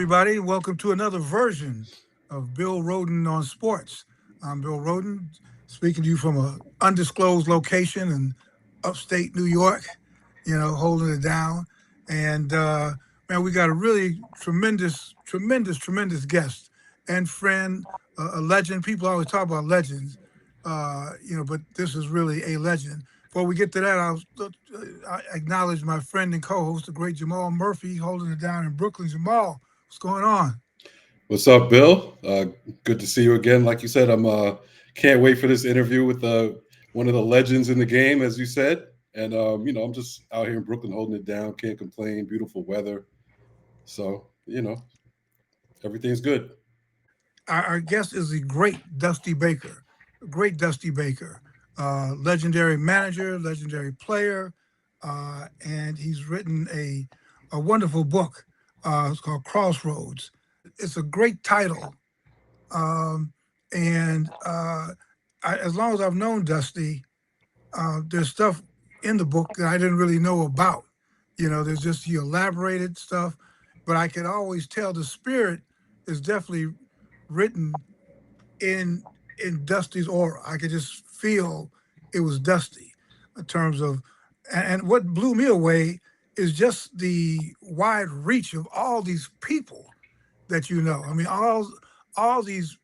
everybody. Welcome to another version of Bill Roden on Sports. I'm Bill Roden, speaking to you from an undisclosed location in upstate New York, holding it down. And man, we got a really tremendous guest and friend, a legend. People always talk about legends, but this is really a legend. Before we get to that, I acknowledge my friend and co-host, the great Jamal Murphy, holding it down in Brooklyn. Jamal, what's going on? What's up, Bill? Good to see you again. Like you said, I'm can't wait for this interview with one of the legends in the game, as you said. And I'm just out here in Brooklyn holding it down. Can't complain. Beautiful weather. So everything's good. Our guest is the great Dusty Baker, great Dusty Baker, legendary manager, legendary player, and he's written a wonderful book. It's called Crossroads. It's a great title, um, and as long as I've known Dusty, there's stuff in the book that I didn't really know about. There's just he elaborated stuff, but I could always tell the spirit is definitely written in in Dusty's aura. I could just feel it was Dusty in terms of, and what blew me away is just the wide reach of all these people that you know. I mean, all these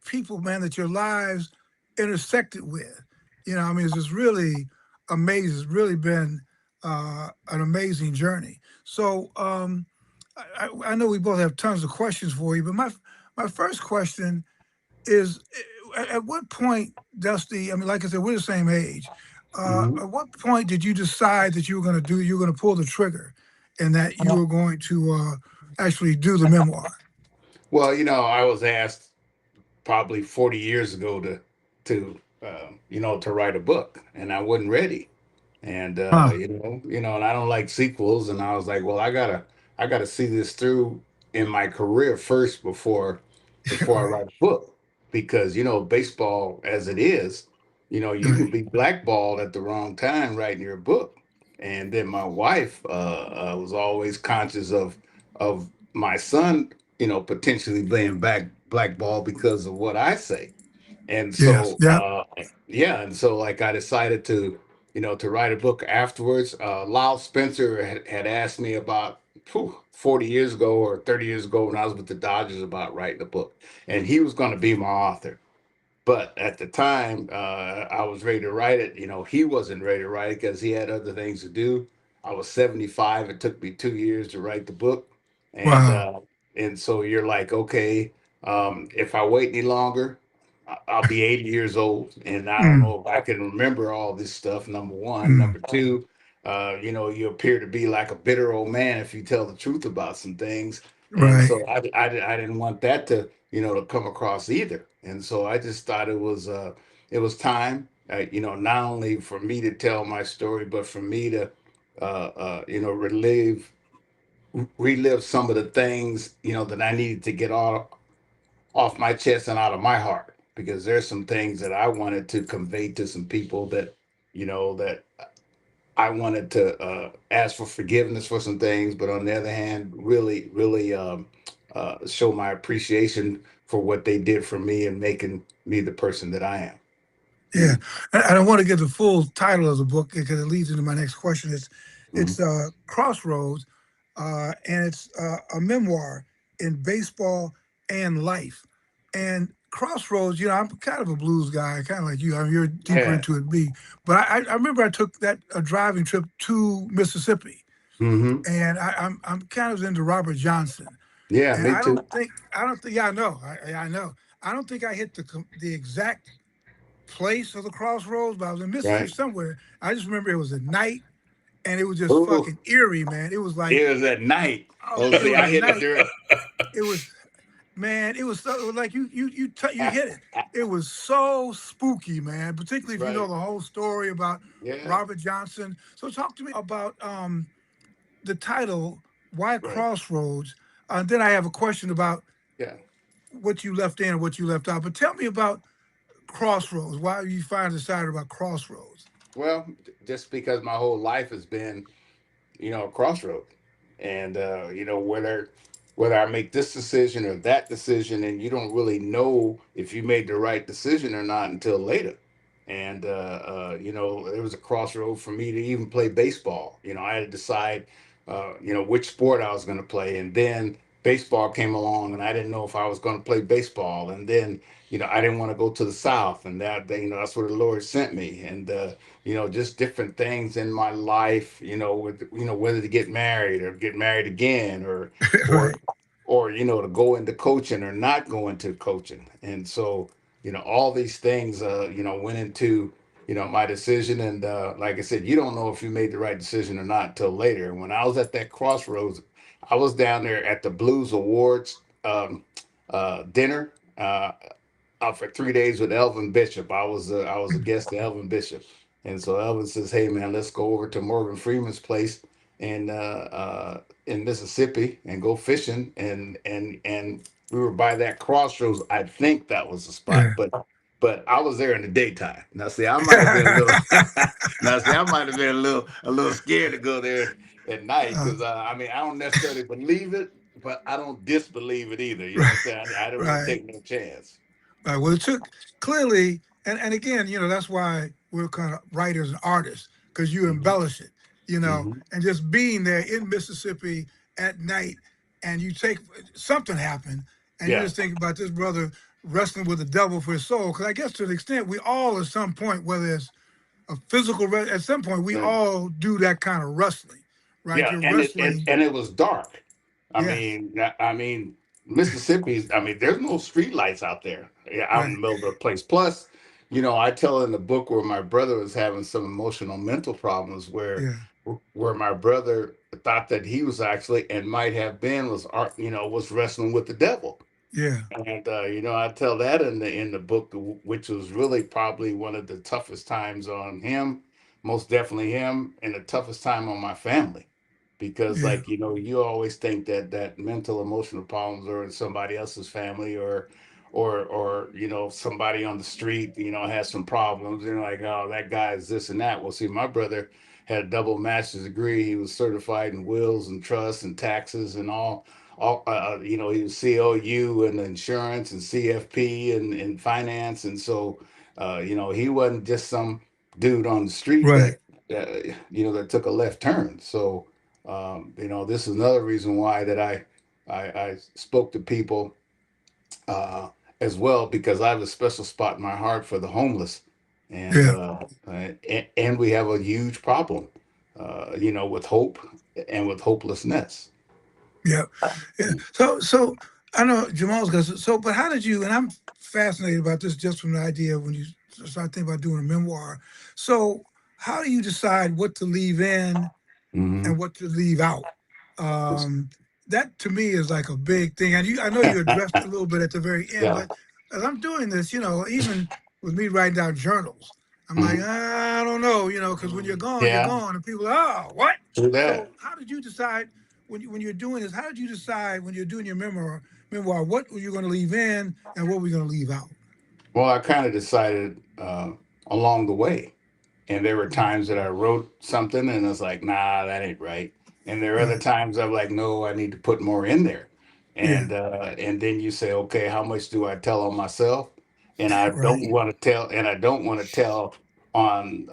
people, man, that your lives intersected with. I mean, it's just really amazing. It's really been an amazing journey. So I know we both have tons of questions for you, but my first question is at what point, Dusty, I mean, like I said, we're the same age. Hmm. At what point did you decide that you were going to pull the trigger and that you were going to actually do the memoir? Well, I was asked probably 40 years ago to write a book, and I wasn't ready. And Huh. and I don't like sequels. And I was like, well, I gotta see this through in my career first before I Right. write a book, because baseball as it is, you can Right. be blackballed at the wrong time writing your book. And then my wife was always conscious of my son, potentially being blackballed because of what I say. And Yes. so, Yeah. yeah, and so like I decided to write a book afterwards. Lyle Spencer had asked me about 40 years ago or 30 years ago when I was with the Dodgers about writing a book, and he was going to be my author. But at the time, I was ready to write it. He wasn't ready to write it because he had other things to do. I was 75. It took me 2 years to write the book, and Wow. uh, and so you're like, okay, if I wait any longer, I'll be 80 years old, and I don't Mm, know if I can remember all this stuff. Number one, mm, number two, you appear to be like a bitter old man if you tell the truth about some things, and right. so I didn't want that to come across either. And so I just thought it was time, not only for me to tell my story, but for me to relive some of the things that I needed to get off my chest and out of my heart, because there's some things that I wanted to convey to some people that I wanted to ask for forgiveness for some things, but on the other hand, really show my appreciation for what they did for me and making me the person that I am. Yeah. I don't want to get the full title of the book because it leads into my next question. Mhm. It's Crossroads, and it's a memoir in baseball and life. And Crossroads, I'm kind of a blues guy, kind of like you. I mean, you're deeper Yeah. into it than me. But I remember I took that a driving trip to Mississippi, Hmm. and I'm kind of into Robert Johnson. Yeah, And me too. I don't think, yeah, I know, I know. I don't think I hit the exact place of the crossroads, but I was in Mississippi Right. somewhere. I just remember it was at night and it was just Oh, fucking eerie, man. It was like, it was at night. oh, Oh, it see, was I at hit it night. during. It was, man, it was so it was like you hit it. It was so spooky, man. Particularly if you know Right. the whole story about Yeah. Robert Johnson. So talk to me about the title, why Right. Crossroads. Then I have a question about Yeah. what you left in and what you left out. But tell me about Crossroads. Why you finally decided about Crossroads? Well, just because my whole life has been, a crossroad, and whether I make this decision or that decision, and you don't really know if you made the right decision or not until later. And there was a crossroad for me to even play baseball. I had to decide, which sport I was going to play, and then baseball came along, and I didn't know if I was going to play baseball, and then I didn't want to go to the South, and that's where the Lord sent me, and just different things in my life, whether to get married or get married again, or Right. to go into coaching or not go into coaching. And so, all these things, went into, my decision. And like I said, you don't know if you made the right decision or not until later. When I was at that crossroads, I was down there at the Blues Awards dinner. For 3 days with Elvin Bishop. I was a guest to Elvin Bishop, and so Elvin says, "Hey man, let's go over to Morgan Freeman's place in Mississippi and go fishing." And we were by that crossroads. I think that was the spot, Yeah. but I was there in the daytime. Now see, I might have been a little. Now see, I might have been a little scared to go there at night Uh, because I don't necessarily believe it, but I don't disbelieve it either. You know what I'm saying? I didn't want to right. take no chance. Right. Well, it took clearly, and again, that's why we're kind of writers and artists, because you Hmm. embellish it, Hmm. and just being there in Mississippi at night, and you take something happened, and you Yeah, just think about this brother wrestling with the devil for his soul. Because I guess to the extent we all, at some point, whether it's a physical, at some point, we right. all do that kind of wrestling, right? Yeah, You're and it and, wrestling. and it was dark. Yes. I mean, Mississippi's. There's no street lights out there. Yeah, out in Right. the middle of the place. Plus, I tell in the book where my brother was having some emotional mental problems, where Yeah. where my brother thought that he was actually and might have been was wrestling with the devil. Yeah. And I tell that in the book, which was really probably one of the toughest times on him, most definitely him, and the toughest time on my family, because Yeah. like you always think that mental emotional problems are in somebody else's family or somebody on the street has some problems and like, oh, that guy is this and that. Well, see, my brother had a double master's degree. He was certified in wills and trusts and taxes and all he was COU and insurance and CFP and finance, and so he wasn't just some dude on the street Right. that took a left turn. So this is another reason why that I spoke to people uh, as well, because I have a special spot in my heart for the homeless, and Yeah. and we have a huge problem, with hope and with hopelessness. Yeah. Yeah. So I know Jamal's got but how did you? And I'm fascinated about this just from the idea when you start thinking about doing a memoir. So how do you decide what to leave in Hmm. and what to leave out? Um, that to me is like a big thing. And I know you addressed it a little bit at the very end, Yeah. but as I'm doing this, even with me writing down journals, I'm like, Hmm. I don't know, because when you're Yeah. gone, and people are, oh, what? True that. So how did you decide when you're doing this? How did you decide when you're doing your memoir, what were you going to leave in and what were you going to leave out? Well, I kind of decided along the way. And there were Mhm. times that I wrote something and it's like, nah, that ain't right. And there are other Right. times I'm like, no, I need to put more in there. Yeah. And then you say, okay, how much do I tell on myself? And I Right. don't want to tell, and I don't want to tell on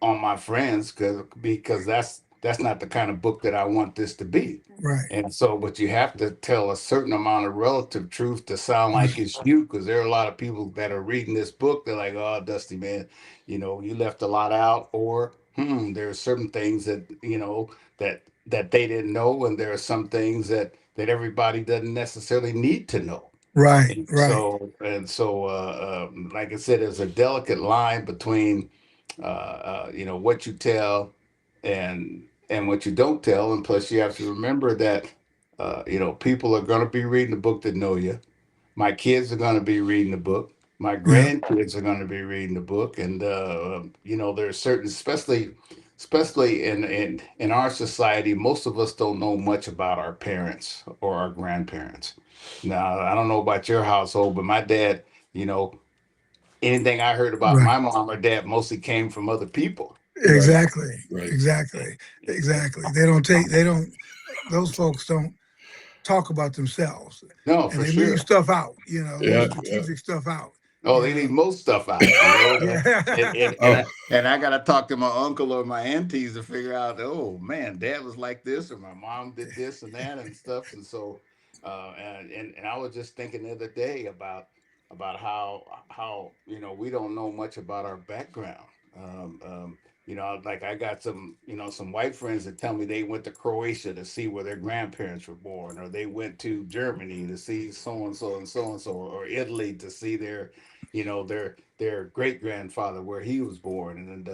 my friends because that's not the kind of book that I want this to be. Right. And so, but you have to tell a certain amount of relative truth to sound like Right. it's you, because there are a lot of people that are reading this book. They're like, "Oh, Dusty, man, you left a lot out," or there are certain things that that they didn't know, and there are some things that everybody doesn't necessarily need to know. Right. And Right. so, like I said, there's a delicate line between, what you tell and what you don't tell. And plus, you have to remember that, people are going to be reading the book that know you. My kids are going to be reading the book. My Yeah. grandkids are going to be reading the book, and there's certain, especially in our society, most of us don't know much about our parents or our grandparents. Now, I don't know about your household, but my dad, you know, anything I heard about Right. my mom or dad mostly came from other people. Right, Exactly. right. Exactly. Exactly. They don't. Those folks don't. talk about themselves, No, and for they leave sure. stuff out. Leave Yeah, yeah. strategic stuff out. Oh, You they leave know, most stuff out, you know. And yeah, and and Oh, I and I gotta talk to my uncle or my aunties to figure out, oh man, dad was like this, or my mom did this and that and stuff. And so and I was just thinking the other day about how we don't know much about our background. Like I got some white friends that tell me they went to Croatia to see where their grandparents were born, or they went to Germany to see so and so and so and so, or Italy to see their great grandfather where he was born. And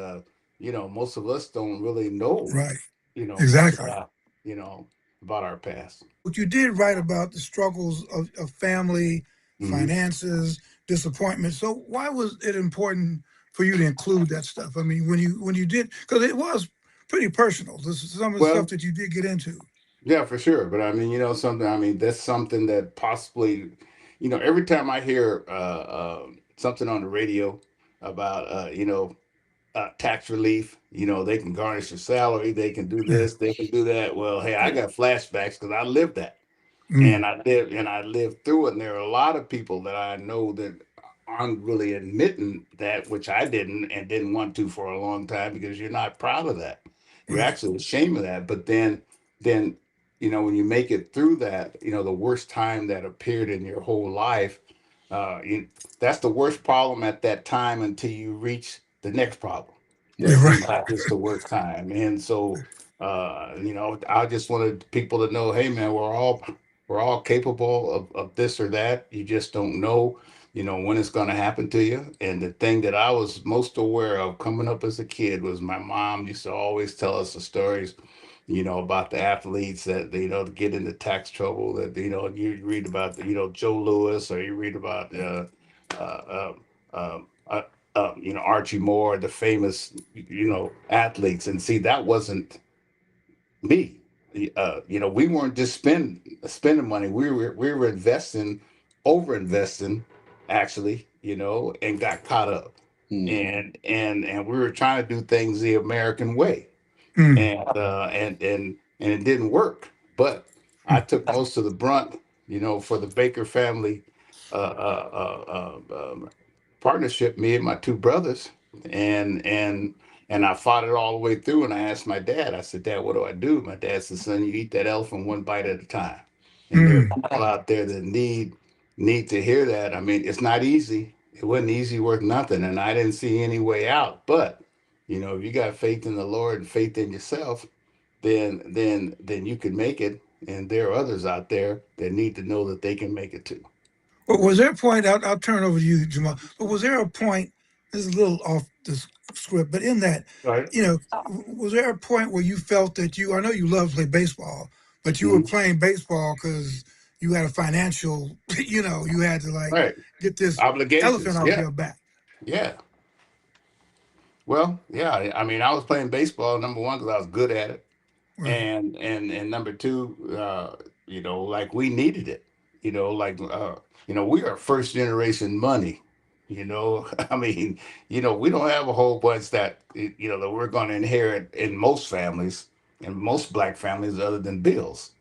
most of us don't really know right, much exactly. about you know about our past. But you did write about the struggles of family, Hmm. finances, disappointment. So why was it important for you to include that stuff? I mean, when you did, because it was pretty personal. This is some of the stuff Well, that you did get into. yeah, for sure. But I mean, something. I mean, that's something that possibly, every time I hear something on the radio about, tax relief, they can garnish your salary, they can do Yeah. this, they can do that. Well, hey, I got flashbacks because I lived that. Mm, And I lived through it. And there are a lot of people that I know that aren't really admitting that, which I didn't and didn't want to for a long time, because you're not proud of that. You're right. actually ashamed of that. But then when you make it through that, the worst time that appeared in your whole life, uh, you, that's the worst problem at that time until you reach the next problem. That You're right. seems right. like it's the worst time. And so, I just wanted people to know, hey man, we're all capable of this or that. You just don't know, when it's going to happen to you. And the thing that I was most aware of coming up as a kid was my mom used to always tell us the stories, about the athletes that, get into tax trouble, that, you read about, Joe Lewis, or you read about, uh, uh, uh, Archie Moore, the famous, athletes. And see, that wasn't me. We weren't just spending money. We were investing, over investing, actually, and got caught up. Hmm. And we were trying to do things the American way, Mm, and it didn't work. But I mm, took most of the brunt, for the Baker family uh, partnership. Me and my two brothers, and and and I fought it all the way through. And I asked my dad. I said, "Dad, what do I do?" My dad said, "Son, you eat that elephant one bite at a time." And there are mm. people out there that need to hear that. I mean, it's not easy. It wasn't easy worth nothing, and I didn't see any way out. But if you got faith in the Lord and faith in yourself, then you can make it. And there are others out there that need to know that they can make it too. But was there a point? I'll turn over to you, Jamal. But was there a point? This is a little off the script, but in that, Right. was there a point where you felt that I know you love to play baseball, but you were Mhm. playing baseball because you had a financial, you had to like Right. get this elephant Obligations. off Yeah. your back. Yeah. Well, yeah. I mean, I was playing baseball, number one, because I was good at it, Right. and number two, like we needed it. Like we are first generation money. I mean, we don't have a whole bunch that that we're going to inherit in most families, in most black families, other than bills.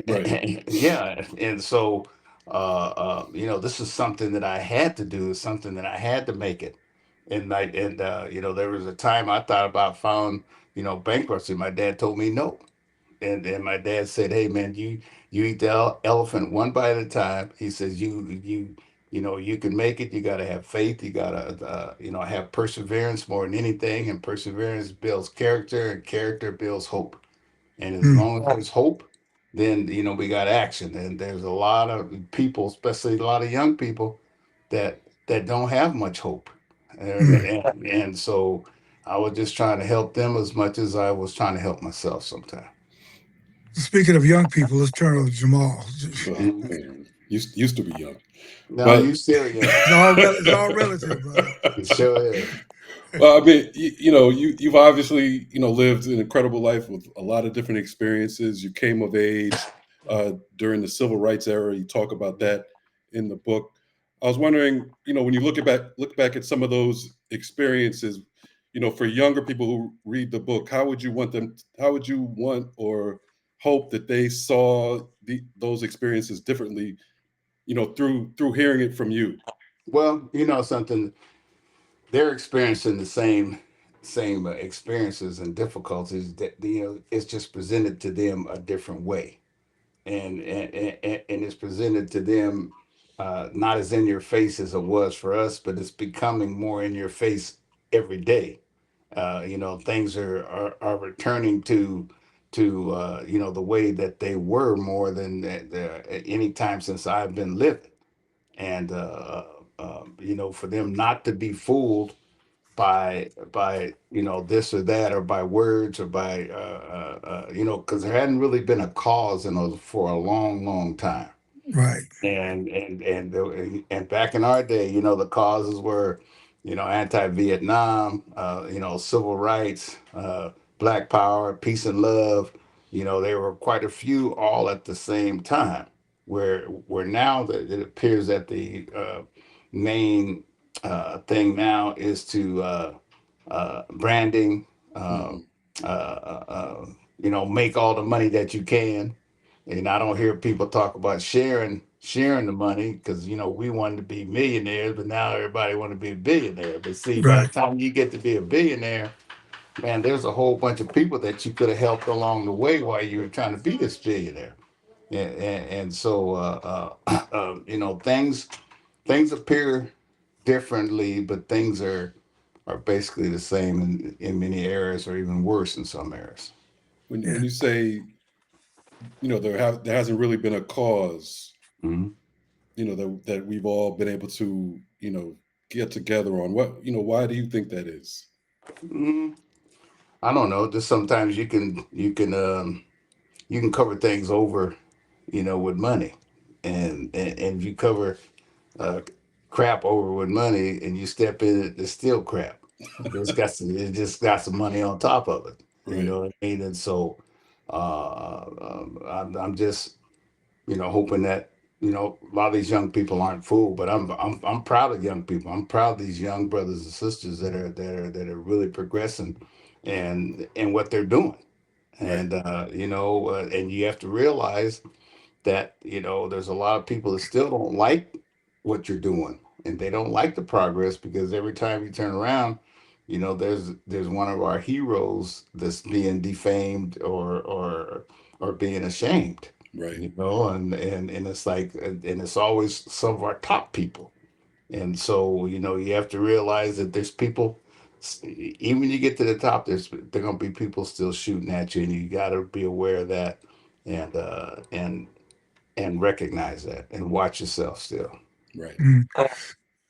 Right. Yeah, and so this is something that I had to do, something that I had to make it. And there was a time I thought about filing, bankruptcy. My dad told me no. And my dad said, "Hey man, you eat the elephant one bite at a time." He says, you can make it. You got to have faith. You got to have perseverance more than anything, and perseverance builds character, and character builds hope. And as Mm, long as there's hope, then we got action. And there's a lot of people, especially a lot of young people, that don't have much hope. And mm. and, and so I was just trying to help them as much as I was trying to help myself sometimes. Speaking of young people, let's turn over to Jamal. Oh man, used to be young, No, but you still young. It's all relative, brother. It sure is. well, I mean, you've obviously lived an incredible life with a lot of different experiences. You came of age during the civil rights era. You talk about that in the book. I was wondering, when you look back at some of those experiences, for younger people who read the book, how would you want or hope that they saw those experiences differently, through hearing it from you. Well, you know something, they're experiencing the same experiences and difficulties that it's just presented to them a different way, and it's presented to them not as in your face as it was for us, but it's becoming more in your face every day. Things are returning to the way that they were more than any time since I've been living, and for them not to be fooled by this or that, or by words, or by because there hadn't really been a cause for a long time. Right. And back in our day, the causes were, anti-Vietnam, civil rights, Black Power, peace and love. There were quite a few all at the same time. Where now that it appears that the main thing now is to branding, uh, Hmm. make all the money that you can. And I don't hear people talk about sharing the money, because we wanted to be millionaires, but now everybody want to be a billionaire. But see, by the Right. time you get to be a billionaire, man, there's a whole bunch of people that you could have helped along the way while you were trying to be this billionaire. And so things appear differently, but things are basically the same in many areas, or even worse in some areas. When Yeah. you say, there hasn't really been a cause, Mhm. that we've all been able to, get together on, why do you think that is? Mm, I don't know. Just sometimes you can cover things over, with money, and if you cover uh, crap over with money, and you step in it, it's still crap. It just got some money on top of it. You Right. know what I mean? And so I'm just hoping that a lot of these young people aren't fooled. But I'm proud of young people. I'm proud of these young brothers and sisters that are really progressing, and what they're doing. Right. And you have to realize that there's a lot of people that still don't like what you're doing, and they don't like the progress, because every time you turn around, there's one of our heroes that's being defamed, or being ashamed. Right. And it's like, and it's always some of our top people. And so, you have to realize that there's people, even when you get to the top, there gonna be people still shooting at you, and you got to be aware of that, and recognize that, and watch yourself still. Right. Mm.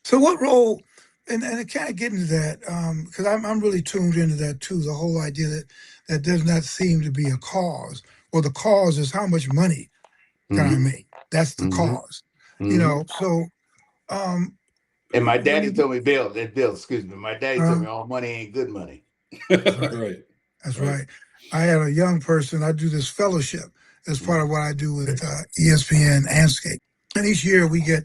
So what role, and it kind of get into that, because I'm really tuned into that too, the whole idea that does not seem to be a cause. Well, the cause is how much money can I Hmm. make? That's the Hmm. cause. Hmm. So um, And my when daddy you, told me, Bill, excuse me, my daddy told uh, me all money ain't good money. that's right. Right. That's Right. right. I had a young person, I do this fellowship as part of Hmm. what I do with ESPN Anscape. And each year we get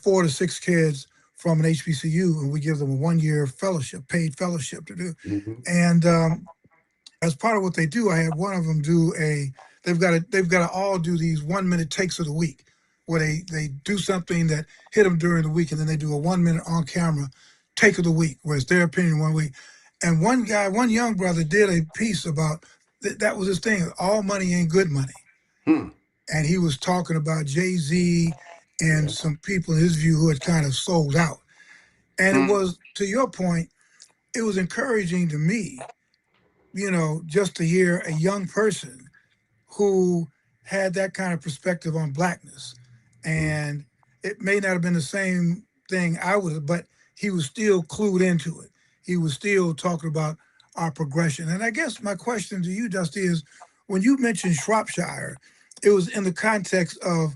4 to 6 kids from an HBCU, and we give them a 1 year fellowship, paid fellowship to do. Hmm. And as part of what they do, I had one of them do they've got to all do these 1 minute takes of the week, where they do something that hit them during the week, and then they do a 1 minute on camera take of the week, where it's their opinion 1 week. And one young brother did a piece about that was his thing. All money ain't good money, Hmm. and he was talking about Jay-Z and Yeah. some people in his view who had kind of sold out. And it Hmm. was, to your point, it was encouraging to me, just to hear a young person who had that kind of perspective on blackness. Hmm. And it may not have been the same thing I would, but he was still clued into it. He was still talking about our progression. And I guess my question to you, Dusty, is when you mentioned Shropshire, it was in the context of,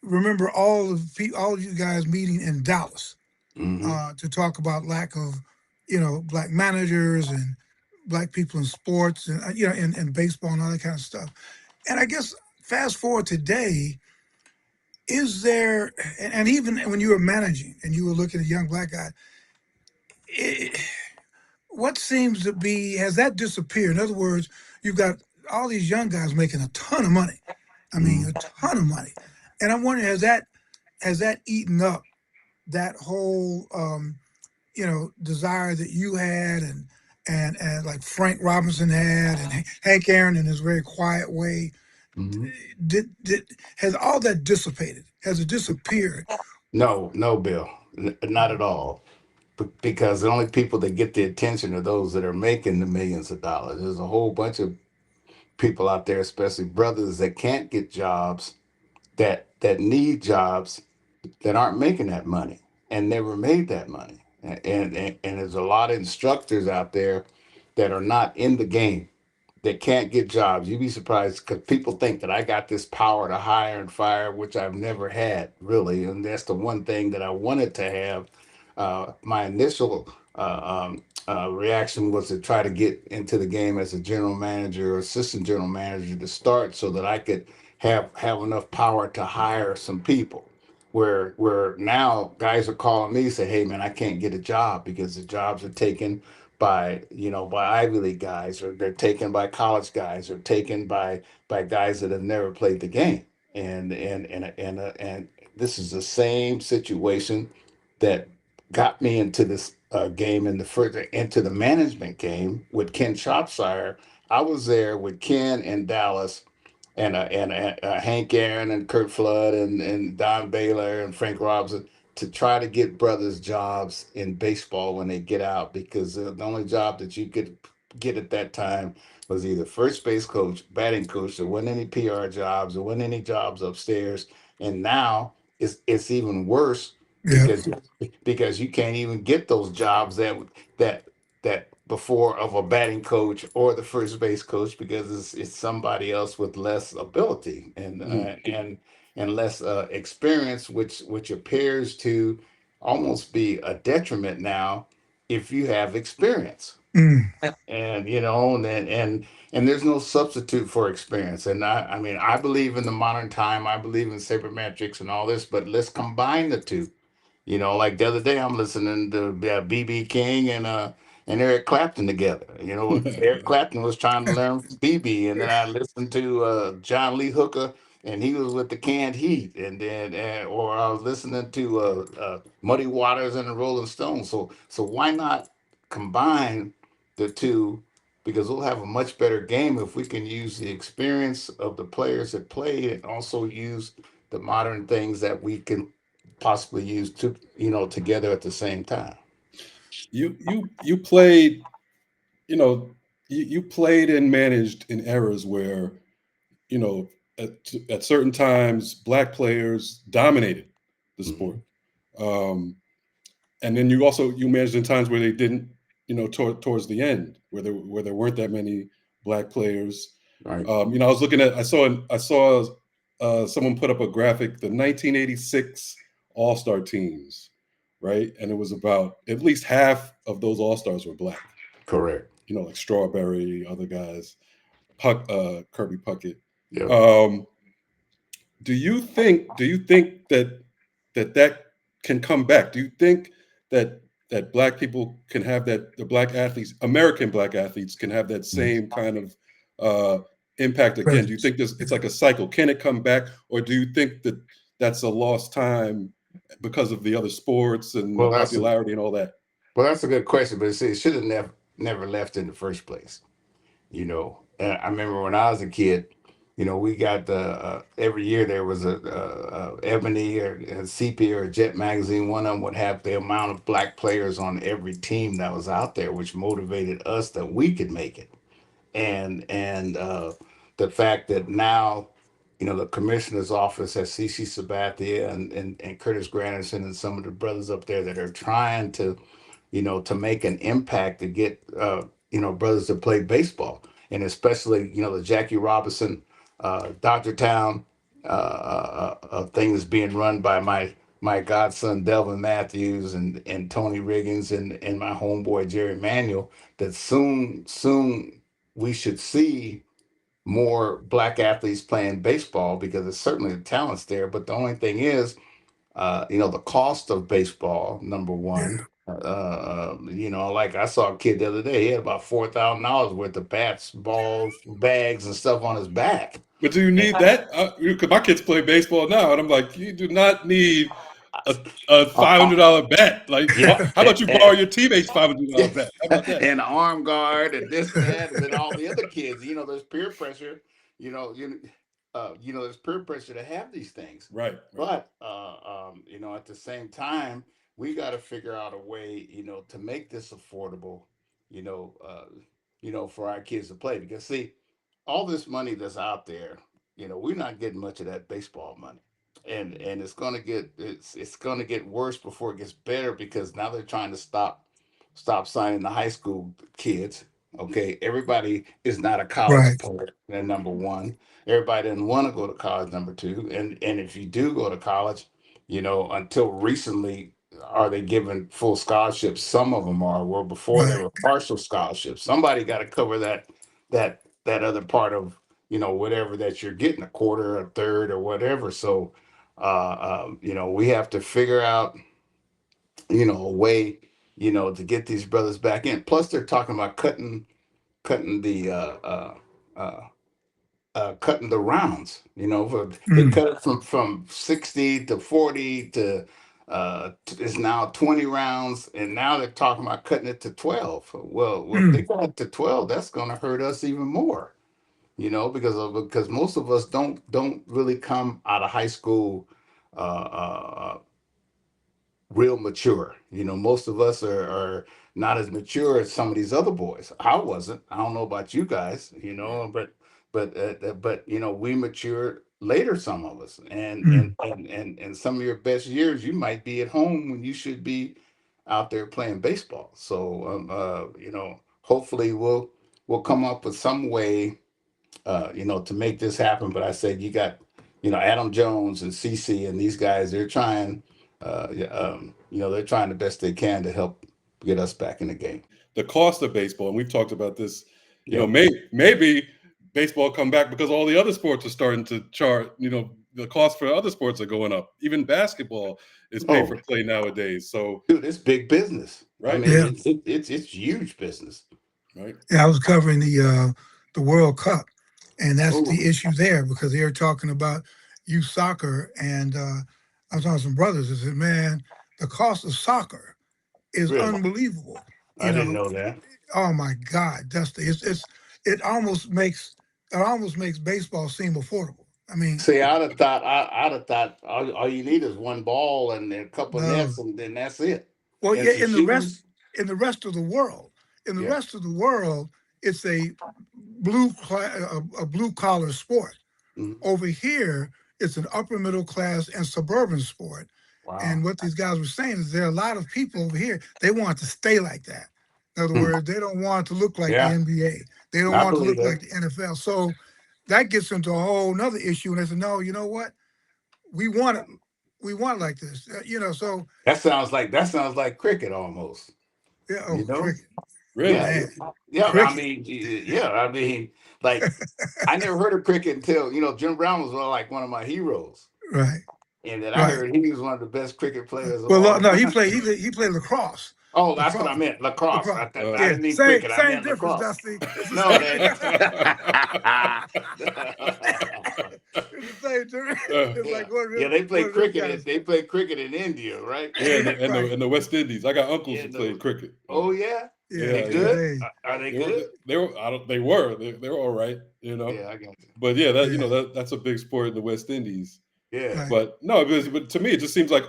remember all of you guys meeting in Dallas Hmm. to talk about lack of, black managers and black people in sports and in baseball and all that kind of stuff. And I guess fast forward today, is there, and even when you were managing and you were looking at young black guys, it, what seems to be, has that disappeared? In other words, you've got all these young guys making a ton of money, I mean, a ton of money. And I'm wondering, has that eaten up that whole desire that you had and like Frank Robinson had and Hank Aaron in his very quiet way? Mhm. Did has all that dissipated? Has it disappeared? No, no, Bill, not at all. Because the only people that get the attention are those that are making the millions of dollars. There's a whole bunch of people out there, especially brothers that can't get jobs, that need jobs, that aren't making that money and never made that money. And there's a lot of instructors out there that are not in the game, that can't get jobs. You'd be surprised because people think that I got this power to hire and fire, which I've never had really. And that's the one thing that I wanted to have. My initial reaction was to try to get into the game as a general manager or assistant general manager to start, so that I could have enough power to hire some people. Where now guys are calling me, say, "Hey man, I can't get a job because the jobs are taken by by Ivy League guys, or they're taken by college guys, or taken by guys that have never played the game." And this is the same situation that got me into this game, in the further into the management game with Ken Shropshire. I was there with Ken in Dallas, and Hank Aaron and Kurt Flood and Don Baylor and Frank Robinson, to try to get brothers jobs in baseball when they get out, because the only job that you could get at that time was either first base coach, batting coach. There wasn't any PR jobs, there wasn't any jobs upstairs. And now it's even worse, Yeah. because you can't even get those jobs that that before of a batting coach or the first base coach, because it's somebody else with less ability Mhm. and less experience, which appears to almost be a detriment now if you have experience. Mm, And and there's no substitute for experience. And I mean, I believe in the modern time, I believe in sabermetrics and all this, but let's combine the two. Like the other day, I'm listening to BB King and Eric Clapton together. Eric Clapton was trying to learn from BB, and then I listened to John Lee Hooker, and he was with the Canned Heat, and then or I was listening to Muddy Waters and the Rolling Stones. So why not combine the two? Because we'll have a much better game if we can use the experience of the players that played, and also use the modern things that we can possibly use to together at the same time. You played, you know, you played and managed in eras where, you know, at certain times black players dominated the sport. Mhm. Um, and then you managed in times where they didn't, towards the end, where there weren't that many black players. Right. I was looking at, I saw someone put up a graphic, the 1986 All Star teams, right, and it was about at least half of those All Stars were black. Correct. Like Strawberry, other guys, Kirby Puckett. Yep. Um, do you think that can come back? Do you think that black people can have that, the black athletes, American black athletes, can have that Mhm. same kind of uh, impact again? Do you presence. think this, it's Yeah. like a cycle? Can it come back, or do you think that that's a lost time because of the other sports and the Well, that's a popularity and all that? that's a good question, but it should have never left in the first place. And I remember when I was a kid, we got the every year there was a Ebony or a Sepia or Jet magazine. One of them would have the amount of black players on every team that was out there, which motivated us that we could make it. And the fact that now, the commissioner's office has CC Sabathia and Curtis Granderson and some of the brothers up there that are trying to, to make an impact to get brothers to play baseball, and especially the Jackie Robinson, Dr. Town thing is being run by my godson Delvin Matthews and Tony Riggins and my homeboy Jerry Manuel. That soon we should see more black athletes playing baseball, because it's certainly the talent's there. But the only thing is, the cost of baseball, number Yeah. one, Like I saw a kid the other day. He had about $4,000 worth of bats, balls, bags, and stuff on his back. But do you And need that? Because my kids play baseball now, and I'm like, you do not need a, a I, $500 bat. Like, Yeah, how about you borrow your teammate's $500 yeah, bat? How about that? and arm guard and this and that, and then all the other kids. There's peer pressure. There's peer pressure to have these things. Right, right. But at the same time, we got to figure out a way, to make this affordable. You know, uh, for our kids to play, because see, all this money that's out there, we're not getting much of that baseball money, and it's gonna get worse before it gets better, because now they're trying to stop signing the high school kids. Okay, everybody is not a college Right. player. They're number one. Everybody doesn't want to go to college. Number two, and if you do go to college, until recently, are they given full scholarships? Some of them are. Where before they Right. were partial scholarships. Somebody got to cover that other part of whatever that you're getting, a quarter, a third, or whatever. So, we have to figure out a way to get these brothers back in. Plus, they're talking about cutting the cutting the rounds. They Mm, cut it from 60 to 40 to it's now 20 rounds, and now they're talking about cutting it to 12. Well, if they mm. cut it to 12, that's going to hurt us even more. Because most of us don't really come out of high school uh, uh, real mature. Most of us are not as mature as some of these other boys. I wasn't. I don't know about you guys, Right. but we matured later. Some of us, and Mm. some of your best years, you might be at home when you should be out there playing baseball. So, hopefully we'll come up with some way to make this happen. But I said you got, Adam Jones and CC and these guys. They're trying, yeah, they're trying the best they can to help get us back in the game. The cost of baseball, and we've talked about this, Yep. maybe baseball come back because all the other sports are starting to chart, the cost for other sports are going up. Even basketball is pay Oh, for play nowadays. So, dude, it's big business. I right, mean, Yeah. it's huge business. right. Yeah. I was covering the World Cup, and that's Oh, the issue there because they were talking about youth soccer, and I was talking to some brothers. I said, "Man, the cost of soccer is really? unbelievable." I You didn't know, know that. oh my God, Dusty, it almost makes baseball seem affordable. I mean, See, I'd have thought all you need is one ball and a couple no. nets, and then that's it, Well, and yeah, some shoes. in the rest of the world, in the Yeah. rest of the world, it's a blue collar sport. Mhm. Over here, it's an upper middle class and suburban sport. And Wow. what these guys were saying is there are a lot of people over here, they want to stay like that. In other Hmm. words, they don't want to look like the Yeah, NBA. They don't I want to believe look that. like the NFL. So that gets into a whole nother issue. And they said, no, you know what? We want it. We want it like this. So That sounds like cricket almost. yeah, oh, You know? cricket. Really? Yeah, Man, yeah. I cricket. mean, yeah. I mean, like I never heard of cricket until Jim Brown was like one of my heroes, Right, and then I right. heard he was one of the best cricket players of Well, all no, time. he played lacrosse. Oh, that's what I Lacrosse. meant. Lacrosse. Lacrosse. I Yeah, didn't mean same cricket. I same meant difference, lacrosse. Dusty. It's the No, same. that. It's the same difference. It's Yeah, like yeah. They play one of them cricket. guys. They play cricket in India, right? Yeah, in the, in the Right. in the West Indies. I got uncles Yeah. who played cricket. Yeah, Oh yeah. Yeah, They yeah, yeah. yeah. good? They. Are they They were good? they were I don't they were they were all right, Yeah, I got you. But yeah, that Yeah. that's a big sport in the West Indies. Yeah. Right. But no, but to me, it just seems like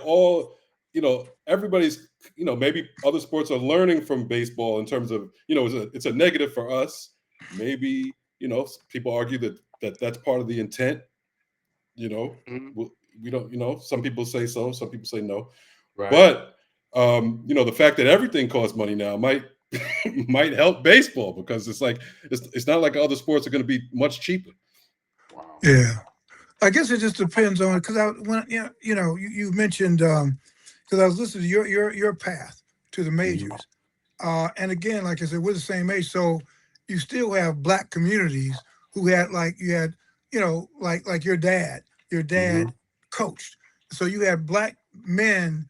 everybody's, maybe other sports are learning from baseball in terms of, it's a negative for us. Maybe, people argue that that's part of the intent, you know, Mhm. we we don't, some people say so, some people say no. Right. But, the fact that everything costs money now might, might help baseball because it's like, it's not like other sports are going to be much cheaper. Wow. Yeah. I guess it just depends on because I when you mentioned because I was listening to your path to the Mhm. majors, and again, like I said, we're the same age, so you still have black communities who had like you had like your dad Mhm. coached, so you had black men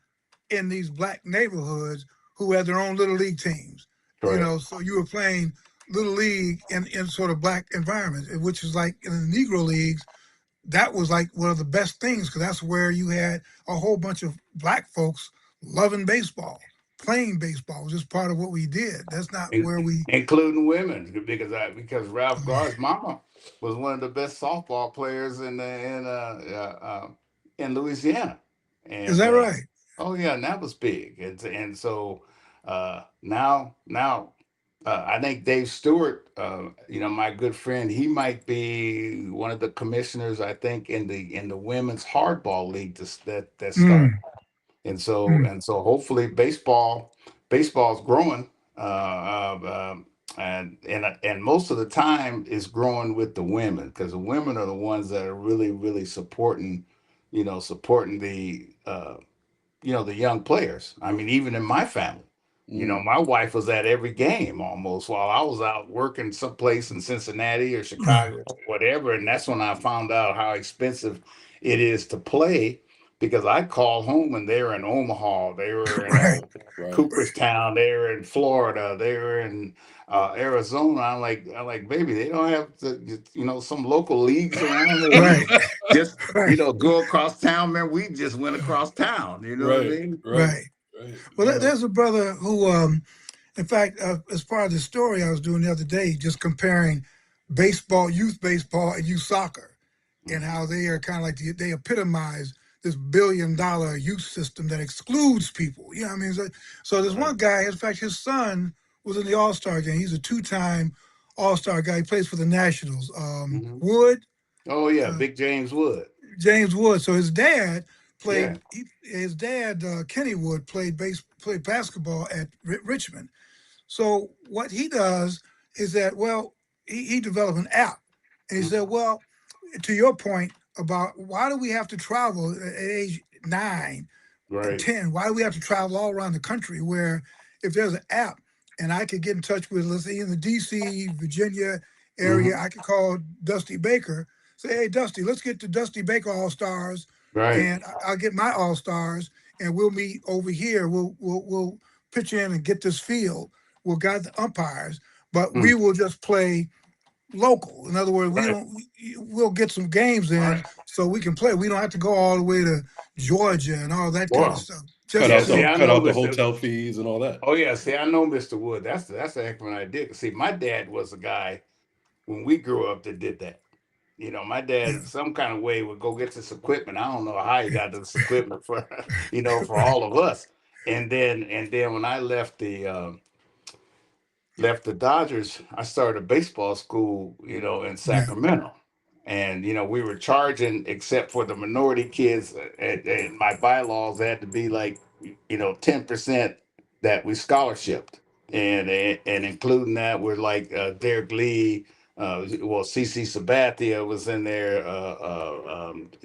in these black neighborhoods who had their own little league teams. Correct. So you were playing little league in sort of black environments, which is like in the Negro leagues. That was like one of the best things because that's where you had a whole bunch of black folks loving baseball, playing baseball was just part of what we did. That's not where we. Including women, because Ralph Gar's mama was one of the best softball players in Louisiana, Is and that right? oh yeah, and that was big, and so now I think Dave Stewart, my good friend, he might be one of the commissioners. I think in the women's hardball league that started. Mm, And so hopefully baseball's growing, and most of the time it's growing with the women because the women are the ones that are really supporting, supporting the young players. I mean, even in my family, Mm. my wife was at every game almost while I was out working someplace in Cincinnati or mm, Chicago, whatever. And that's when I found out how expensive it is to play because I called home and they were in Omaha, they were in right, Right. right, Cooperstown, they were in Florida, they were in Arizona. I'm like, baby, they don't have some local leagues around where we right, can just right, go across town, man. We just went across town. You know what I Right. mean? Right. right. Right. Well, No. there's a brother who, in fact, as part of the story I was doing the other day, just comparing youth baseball, and youth soccer, and how they are kind of like they epitomize this $1 billion youth system that excludes people. You know what I mean? So there's Right. one guy, in fact, his son was in the All Star game. He's a two-time All Star guy. He plays for the Nationals. Hmm. Wood, Oh yeah, uh, Big James Wood. James Wood. So his dad Yeah. his dad, Kenny Wood, played basketball at Richmond. So what he does is that, well, he developed an app, and he said, Mhm. well, to your point about why do we have to travel at age 9 and Right. 10? Why do we have to travel all around the country? Where if there's an app and I could get in touch with, let's say, in the D.C., Virginia area, Hmm. I could call Dusty Baker, say, hey, Dusty, let's get to Dusty Baker All Stars, Right. and I'll get my All Stars, and we'll meet over here. We'll pitch in and get this field. We'll guide the umpires, but we Mm. will just play local. In other words, we Right. don't. We'll get some games in Right. so we can play. We don't have to go all the way to Georgia and all that kind of Well, stuff. Cut Just yeah. out See, the so I cut know out the Mr. hotel fees and all that. Oh yeah. See, I know Mr. Wood. That's the excellent idea. See, my dad was a guy when we grew up that did that. My yeah, dad, some kind of way, would go get this equipment. I don't know how he yeah, got this equipment for, for all of us. And then when I left the Dodgers, I started a baseball school, in yeah, Sacramento. And, we were charging, except for the minority kids, and my bylaws had to be like, 10% that we scholarshiped. And including that were like Derek Lee, CC Sabathia was in there,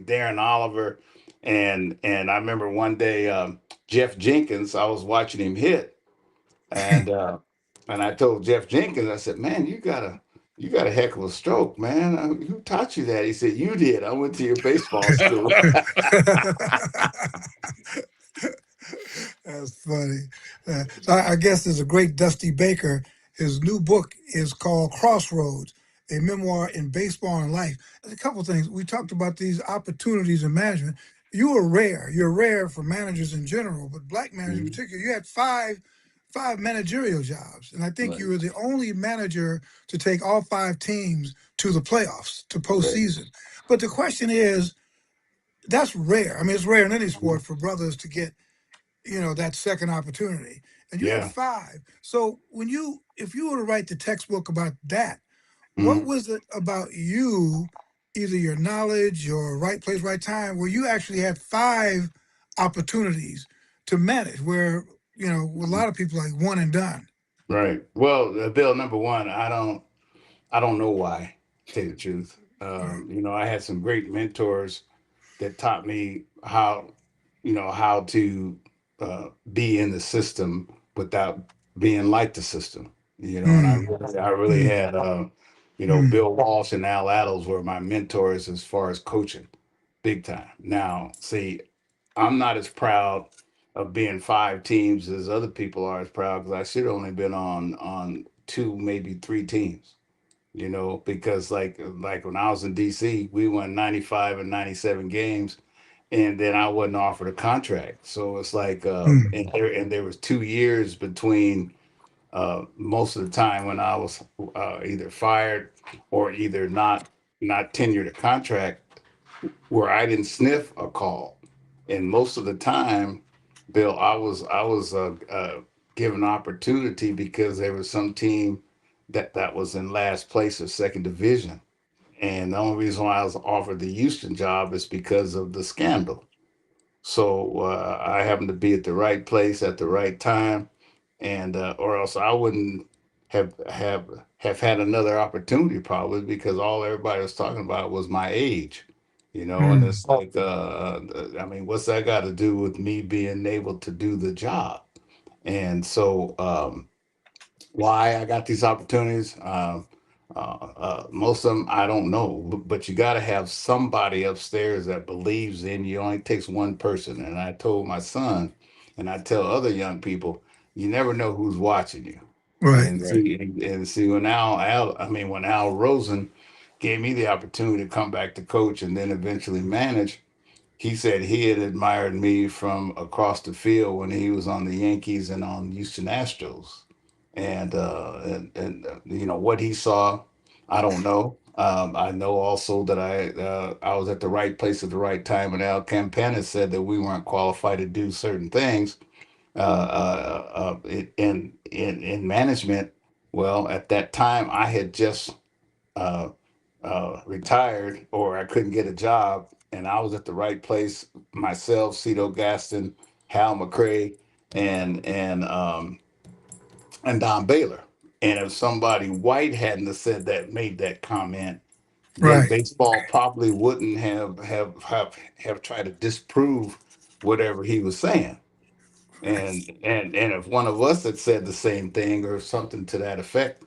Darren Oliver. And I remember one day, Jeff Jenkins, I was watching him hit. And I told Jeff Jenkins, I said, "Man, you got a heck of a stroke, man. Who taught you that?" He said, "You did. I went to your baseball school." That's funny. So I guess there's a great Dusty Baker. His new book is called Crossroads, a memoir in baseball and life. There's a couple of things. We talked about these opportunities in management. You are rare. You're rare for managers in general, but black managers in Mhm. particular. You had five managerial jobs, and I think you Right. were the only manager to take all 5 teams to the playoffs, to Right. postseason. But the question is, that's rare. I mean, it's rare in any Mhm. sport for brothers to get that second opportunity, and you had Yeah. 5. So if you were to write the textbook about that, what Mhm. was it about you, either your knowledge, your right place, right time, where you actually had 5 opportunities to manage, where with a lot of people like one and done. Right. Well, Bill, number one, I don't know why. To tell you the truth, Right. I had some great mentors that taught me how to be in the system without being like the system. And Mm, I really mm, had mm, Bill Walsh and Al Attles were my mentors as far as coaching, big time. Now, see, I'm not as proud of being 5 teams as other people are as proud, because I should have only been on 2, maybe 3 teams. Because like when I was in DC, we won 95 and 97 games, and then I wasn't offered a contract. So it's like, Mm, and there was 2 years between most of the time when I was either fired or either not tenured a contract, where I didn't sniff a call. And most of the time, Bill, I was given opportunity because there was some team that was in last place or second division. And the only reason why I was offered the Houston job is because of the scandal. So I happened to be at the right place at the right time, and or else I wouldn't have had another opportunity, probably, because all everybody was talking about was my age. And mm, it's like, I mean, what's that got to do with me being able to do the job? And so, why I got these opportunities. Most of them I don't know, but you got to have somebody upstairs that believes in you. It only takes one person. And I told my son, and I tell other young people, you never know who's watching you. right. And Right. see when when Al Rosen gave me the opportunity to come back to coach and then eventually manage, he said he had admired me from across the field when he was on the Yankees and on Houston Astros, and what he saw, I don't know. I know also that I was at the right place at the right time, and Al Campana said that we weren't qualified to do certain things in management. Well, at that time, I had just uh, retired, or I couldn't get a job, and I was at the right place. Myself, Cito Gaston, Hal McCray, and Don Baylor. And if somebody white hadn't have said that, made that comment, then Right. baseball probably wouldn't have tried to disprove whatever he was saying. And if one of us had said the same thing or something to that effect,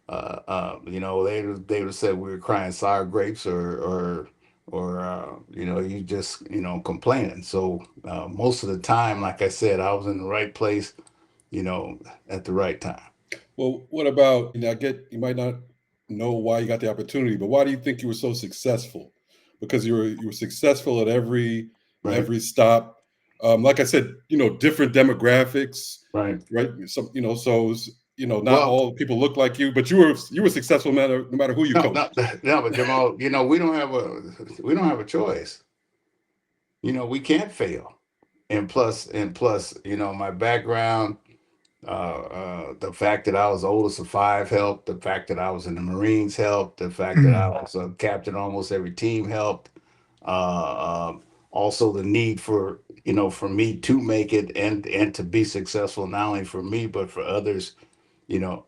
they would have said we were crying sour grapes, or you just complaining. So most of the time, like I said, I was in the right place, at the right time. Well, what about, I get you might not know why you got the opportunity, but why do you think you were so successful? Because you were successful at Right, every stop. Like I said, different demographics, right. right? Some, so it's, not Well, all people look like you, but you were successful no matter who you no, no, coached. no, but Jamal, we don't have a choice. We can't fail. And plus, my background, the fact that I was the oldest of 5 helped. The fact that I was in the Marines helped. The fact that I Mm, was a captain on almost every team helped. Also, the need for me to make it and to be successful, not only for me but for others,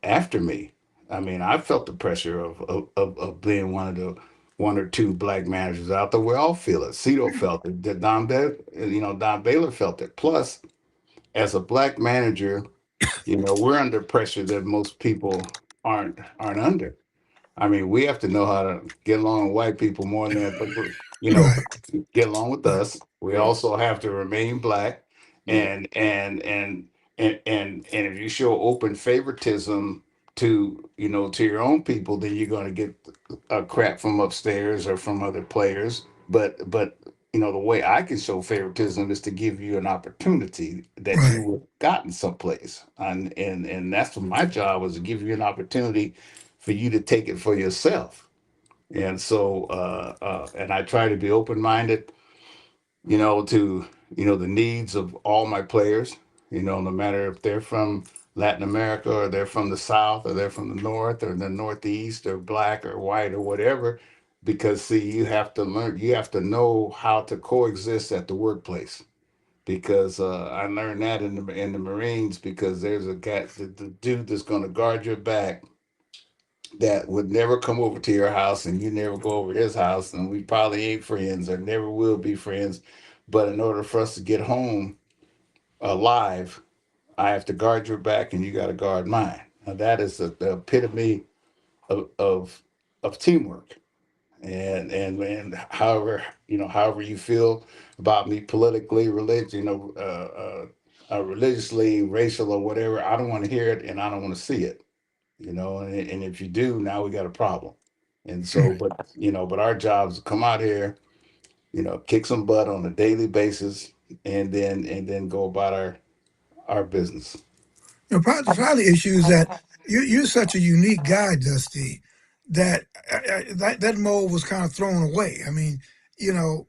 after me. I mean, I felt the pressure of being one or two black managers out there. We all feel it. Cito felt it. Don Baylor felt it. Plus, as a black manager, we're under pressure that most people aren't under. I mean, we have to know how to get along with white people more than that, but right. get along with Right. us. We Right. also have to remain black, Yeah. and if you show open favoritism to your own people, then you're going to get crap from upstairs or from other players. But the way I can show favoritism is to give you an opportunity that you Right. would have gotten someplace, and that's what my job was, to give you an opportunity for you to take it for yourself. And so, and I try to be open minded, to the needs of all my players. No matter if they're from Latin America, or they're from the South, or they're from the North, or the Northeast, or black or white or whatever. Because see, you have to know how to coexist at the workplace. Because I learned that in the Marines, because there's a guy, the dude that's going to guard your back, that would never come over to your house, and you never go over his house, and we probably ain't friends or never will be friends. But in order for us to get home alive, I have to guard your back, and you got to guard mine. Now that is the epitome of teamwork. And however you feel about me politically, religion, religiously, racial, or whatever, I don't want to hear it and I don't want to see it. And if you do, now we got a problem. And so, Hmm. but our job is to come out here, kick some butt on a daily basis, and then go about our business. Probably the issue is that you're such a unique guy, Dusty, that that mold was kind of thrown away. I mean, you know,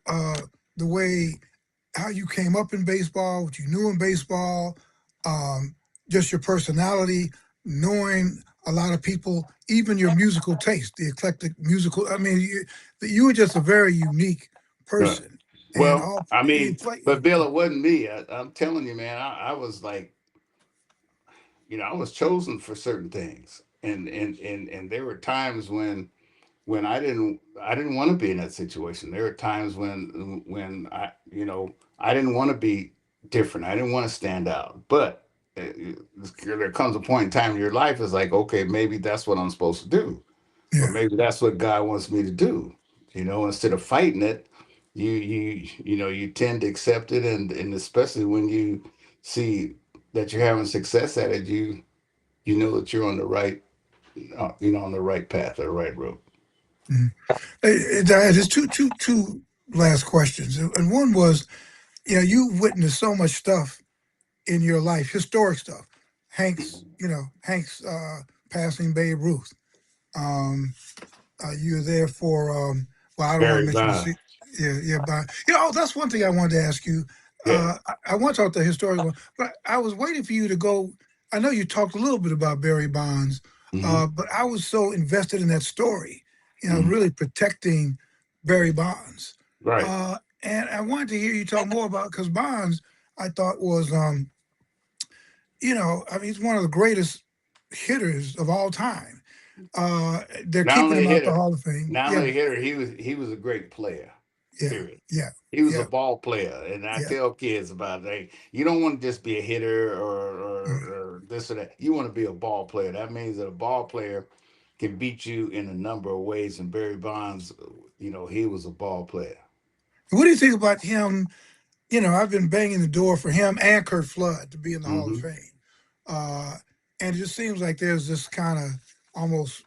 the way how you came up in baseball, what you knew in baseball, um, just your personality, knowing a lot of people, even your musical taste, the eclectic musical. I mean, you were just a very unique Yeah. person, and Well, all I you mean, play. but Bill, it wasn't me. I'm telling you, man, I was like, I was chosen for certain things, and there were times when I didn't want to be in that situation. There were times when I didn't want to be different. I didn't want to stand out. But there comes a point in time in your life is like, okay, maybe that's what I'm supposed to do, or Yeah. maybe that's what God wants me to do. Instead of fighting it, you tend to accept it, and especially when you see that you're having success at it, you know that you're on the right, on the right path or the right road. Mhm. There's two last questions, and one was, you witnessed so much stuff in your life, historic stuff. Hank's passing Babe Ruth. Um, you were there for well, I don't want to Very mention the bad. yeah, yeah, but that's one thing I wanted to ask you. Yeah. I want to talk the historical one, but I was waiting for you to go. I know you talked a little bit about Barry Bonds, Hmm. but I was so invested in that story, Hmm. really protecting Barry Bonds. Right. And I wanted to hear you talk more about, because Bonds, I thought was, I mean, he's one of the greatest hitters of all time. They're Not keeping only a him out the hitter, Hall of Fame. not Yeah, only a hitter, he was a great player. yeah, Period. yeah, He was a yeah, ball player, and I yeah. tell kids about it. Hey, you don't want to just be a hitter or this or that. You want to be a ball player. That means that a ball player can beat you in a number of ways. And Barry Bonds, he was a ball player. What do you think about him? I've been banging the door for him and Kurt Flood to be in the Hall of Hmm. Fame. Uh, and it just seems like there's this kind of almost,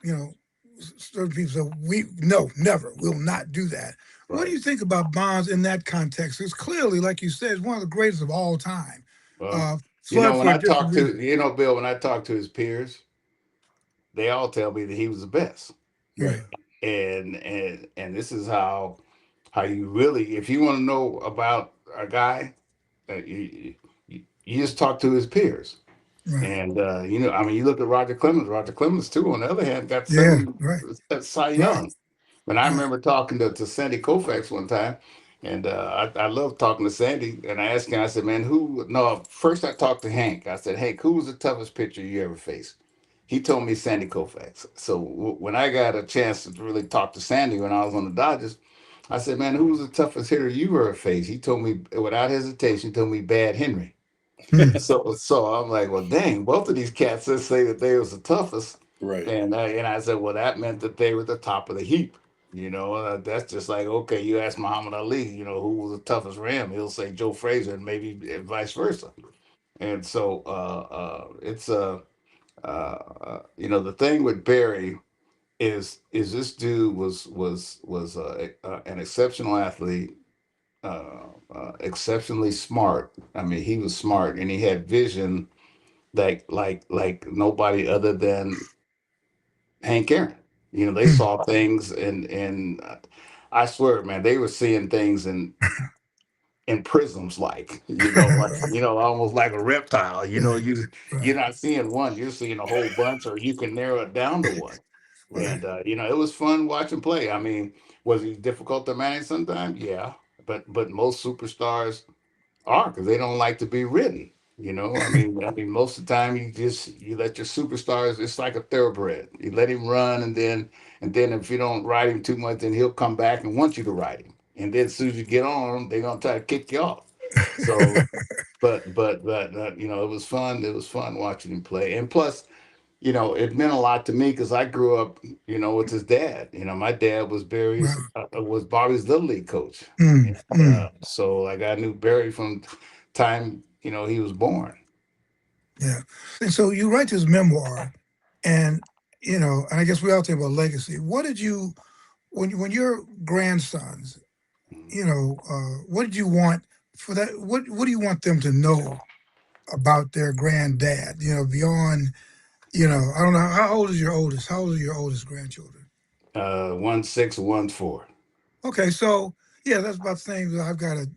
certain people say, we, no, never, we'll not do that. What do Right. you think about Bonds in that context? It's clearly, like you said, it's one of the greatest of all time. Well, Uh, Flood when for a I different talk to, reason. Bill, when I talk to his peers, they all tell me that he was the best. Yeah. Right. And this is how you really, if you want to know about a guy, you just talk to his peers. Right. And I mean, you look at Roger Clemens. Roger Clemens too, on the other hand, got Yeah. 7 Right. Cy Right. Young. And I Right. remember talking to Sandy Koufax one time, and I love talking to Sandy. And I asked him, I said, "Man, who?" No, first I talked to Hank. I said, "Hank, who was the toughest pitcher you ever faced?" He told me Sandy Koufax. So when I got a chance to really talk to Sandy when I was on the Dodgers, I said, "Man, who was the toughest hitter you ever faced?" He told me without hesitation. He told me Bad Henry. Hmm. So I'm like, well, dang, both of these cats just say that they was the toughest, Right. and I said, well, that meant that they were the top of the heap. That's just like, okay, you ask Muhammad Ali, who was the toughest for him, he'll say Joe Frazier, and maybe vice versa. And so it's the thing with Barry is this dude was an exceptional athlete, exceptionally smart. I mean, he was smart and he had vision like nobody other than Hank Aaron. They Hmm. saw things, and I swear, man, they were seeing things in prisms, like almost like a reptile. Right. You're Right. not seeing one, you're seeing a whole bunch, or you can narrow it down to one. Right. And it was fun watching play. I mean, was he difficult to manage sometimes? Yeah, but most superstars are because they don't like to be ridden. I mean, most of the time you let your superstars. It's like a thoroughbred. You let him run, and then if you don't ride him too much, then he'll come back and want you to ride him. And then as soon as you get on him, they're gonna try to kick you off. So, but it was fun. It was fun watching him play, and plus, it meant a lot to me because I grew up, with his dad. My dad was Barry's Wow. was Bobby's little league coach. Hmm. And, Hmm. so like I knew Barry from time he was born. Yeah. And so you write this memoir, and and I guess we all think about legacy. What did you when your grandsons, what did you want for that? What do you want them to know about their granddad? Beyond, I don't know, how old is your oldest? How old are your oldest grandchildren? 1, 6, 1, 4. Okay, so yeah, that's about the same. I've got a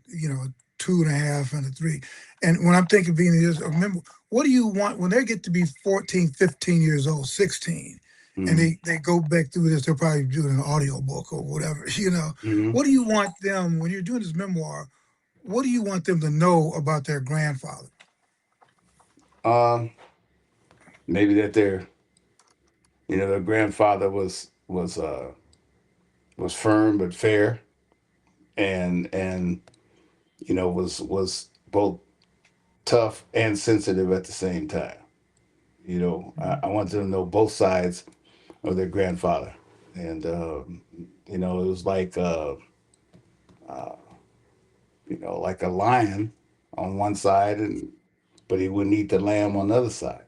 2.5 and a 3. And when I'm thinking being this, remember, what do you want when they get to be 14, 15 years old, 16, and Mm-hmm. they go back through this, they'll probably do an audio book or whatever, Mm-hmm. What do you want them, when you're doing this memoir, what do you want them to know about their grandfather? Um, Maybe that their grandfather was firm but fair, and was both tough and sensitive at the same time. I want them to know both sides of their grandfather, and it was uh, like a lion on one side, but he wouldn't eat the lamb on the other side.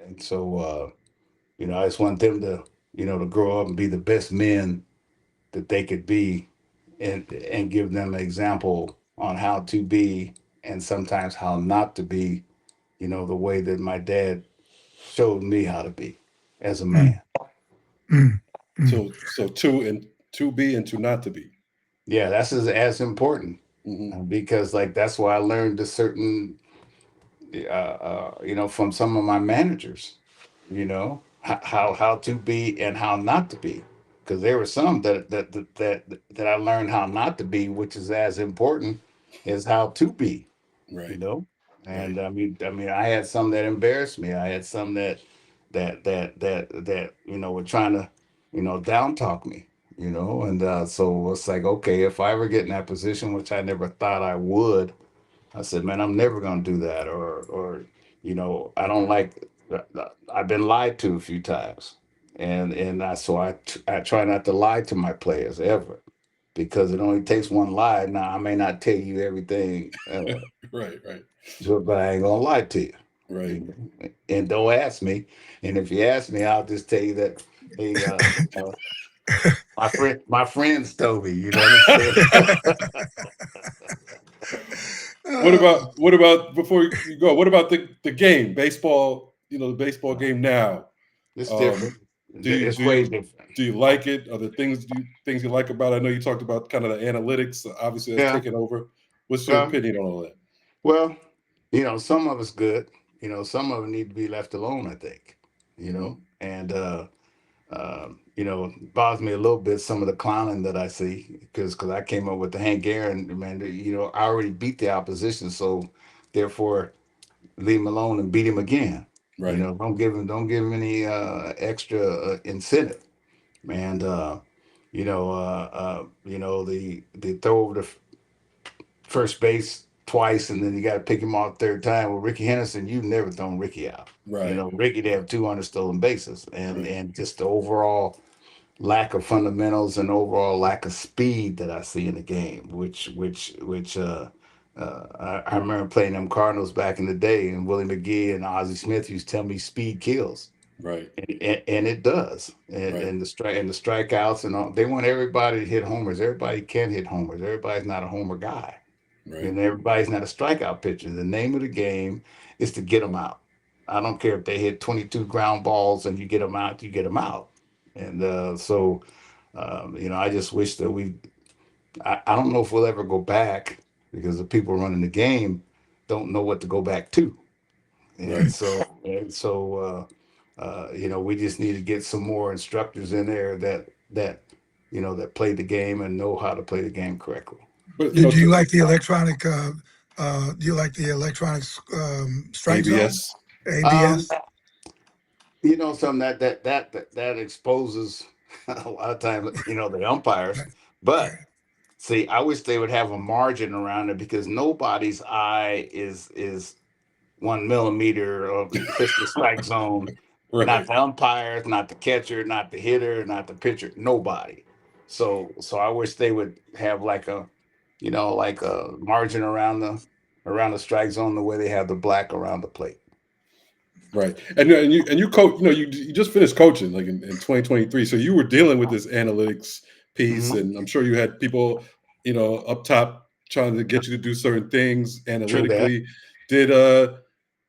And so, I just want them to grow up and be the best men that they could be, and give them an example on how to be, and sometimes how not to be, the way that my dad showed me how to be as a Mm, man. mm, mm, So to be and to not to be. Yeah, that's as important, Hmm. because like that's why I learned a certain, from some of my managers, how to be and how not to be, because there were some that I learned how not to be, which is as important as how to be, you Right. know. Right. And I mean, I had some that embarrassed me. I had some that were trying to, down talk me, and so it's like, okay, if I ever get in that position, which I never thought I would, I said, man, I'm never going to do that. Or, I don't like, I've been lied to a few times. So I try not to lie to my players ever, because it only takes one lie. Now, I may not tell you everything, Right. Right. but I ain't going to lie to you. Right. And don't ask me. And if you ask me, I'll just tell you that, hey, my friends told me, you know what I'm saying? uh, What about before you go? What about the game, baseball? The baseball game now. It's different. Um, do you It's do way you different. do you like it? Are there things you like about it? I know you talked about kind of the analytics. Obviously, that's Yeah. taken over. What's your Well, opinion on all that? Well, some of it's good. Some of it need to be left alone, I think. Hmm. And it bothers me a little bit, some of the clowning that I see, because I came up with the Hank Aaron, man. I already beat the opposition, so therefore leave him alone and beat him again. Right. Don't give him any extra incentive, man. The throw over the first base twice, and then you got to pick him off third time. Well, Ricky Henderson, you've never thrown Ricky out. Right. Ricky to have 200 stolen bases, and Right. and just the overall lack of fundamentals and overall lack of speed that I see in the game, which I remember playing them Cardinals back in the day, and Willie McGee and Ozzie Smith used to tell me speed kills, Right. and it does. And, Right. and the strikeouts and all, they want everybody to hit homers. Everybody can hit homers. Everybody's not a homer guy. Right. And everybody's not a strikeout pitcher. The name of the game is to get them out. I don't care if they hit 22 ground balls and you get them out, you get them out. And I just wish that I don't know if we'll ever go back, because the people running the game don't know what to go back to. And Right. so we just need to get some more instructors in there that play the game and know how to play the game correctly. But do you like the electronic? Do you like the electronic strike zone, ABS. Um, ABS? Something that exposes a lot of times, the umpires. Right, But right, see, I wish they would have a margin around it, because nobody's eye is 1 millimeter of hits the strike zone. Not Right. the umpires, not the catcher, not the hitter, not the pitcher. Nobody. So I wish they would have like a margin around around the strike zone the way they have the black around the plate. Right. And you coach, you just finished coaching like in 2023. So you were dealing with this analytics piece, Mm-hmm. and I'm sure you had people, up top trying to get you to do certain things True that. analytically. Did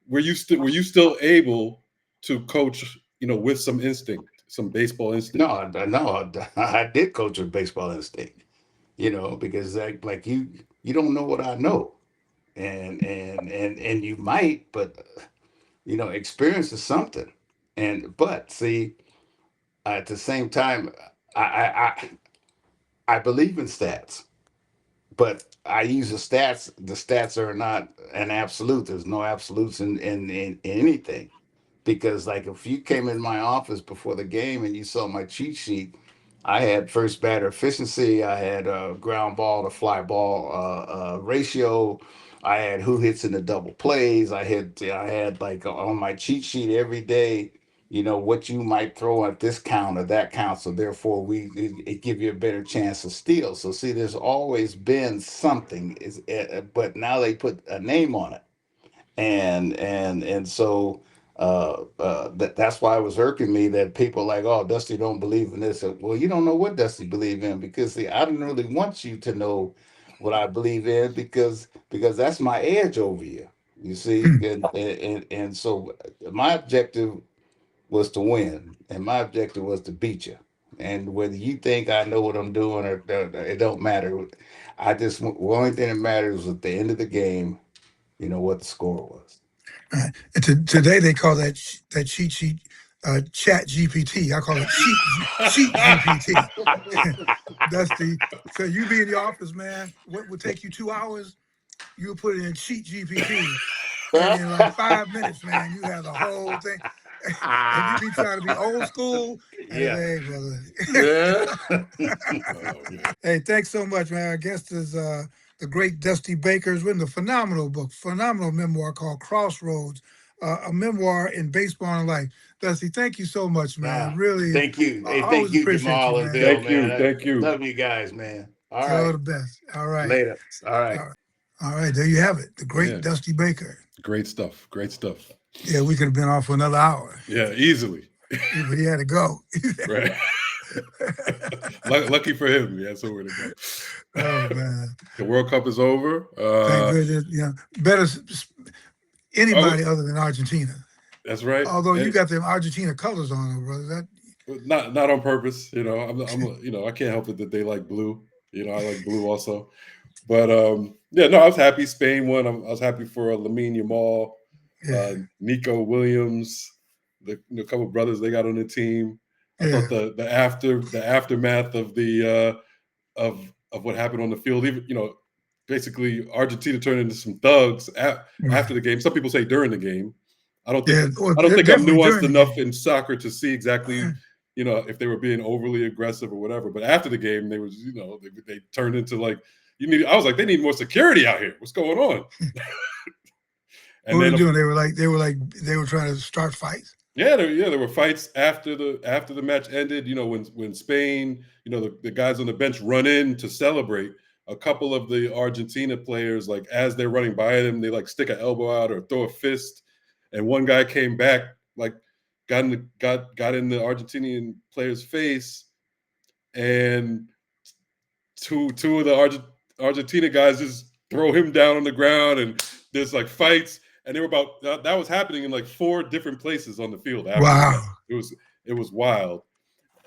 were you still able to coach, with some instinct, some baseball instinct? No, I did coach with baseball instinct, because like you don't know what I know, and you might, but experience is something, but see, at the same time, I I I believe in stats, but I use the stats. The stats are not an absolute. There's no absolutes in anything. Because like if you came in my office before the game and you saw my cheat sheet, I had first batter efficiency, I had ground ball to fly ball ratio, I had who hits in the double plays, I had like on my cheat sheet every day, what you might throw at this count or that count, so therefore it give you a better chance of steal. So see, there's always been something, but now they put a name on it, and so that's why it was irking me that people like, oh, Dusty don't believe in this. Well, you don't know what Dusty believe in, because see, I don't really want you to know what I believe in, because that's my edge over you. You see, and so my objective was to win, and my objective was to beat you. And whether you think I know what I'm doing or it don't matter. The only thing that matters was at the end of the game, what the score was. And today they call that cheat sheet Chat GPT. I call it sheet GPT. Dusty. So you be in the office, man. What would take you 2 hours, you would put it in Cheat GPT, and in like 5 minutes, man, you have the whole thing. And you be trying to be old school, and it's, Yeah. hey, brother. Yeah. Oh man. Hey, thanks so much, man. Our guest is the great Dusty Baker. Has written a phenomenal book, phenomenal memoir called Crossroads, a memoir in baseball and life. Dusty, thank you so much, man. Nah, Really, thank you. I Hey, thank always you, appreciate you, Jamal and man. Bill, Thank man. you. Thank I you. love you guys, man. All You're right. the best. All right. Later. All right. All right. All right. There you have it. The great Yeah. Dusty Baker. Great stuff. Great stuff. Yeah, we could have been off for another hour, Yeah, easily. but he had to go. Right. Lucky for him, he had somewhere to go. Oh, man. The World Cup is over. Thank goodness. Better anybody Oh, other than Argentina. that's right. Although you And got them Argentina colors on, brother. That not on purpose, I can't help it that they like blue. I like blue also. But yeah, no, I was happy Spain won. I was happy for Lamine Yamal, yeah, Nico Williams, the couple brothers they got on the team. I yeah, thought the aftermath of the of what happened on the field, even basically Argentina turned into some thugs right. after the game. Some people say during the game. I don't think Yeah, well, I don't think I'm definitely nuanced during the enough game. in soccer to see exactly if they were being overly aggressive or whatever. But after the game, they was they turned into like I was like, they need more security out here. What's going on? What And were they then doing? They were trying to start fights. there were fights after the match ended. When Spain, the guys on the bench run in to celebrate. A couple of the Argentina players, like as they're running by them, they like stick an elbow out or throw a fist. And one guy came back, like got in the Argentinian player's face, and two of the Argentina guys just throw him down on the ground, and there's like fights, and they were about that was happening in like 4 different places on the field after the match. Wow. It was wild.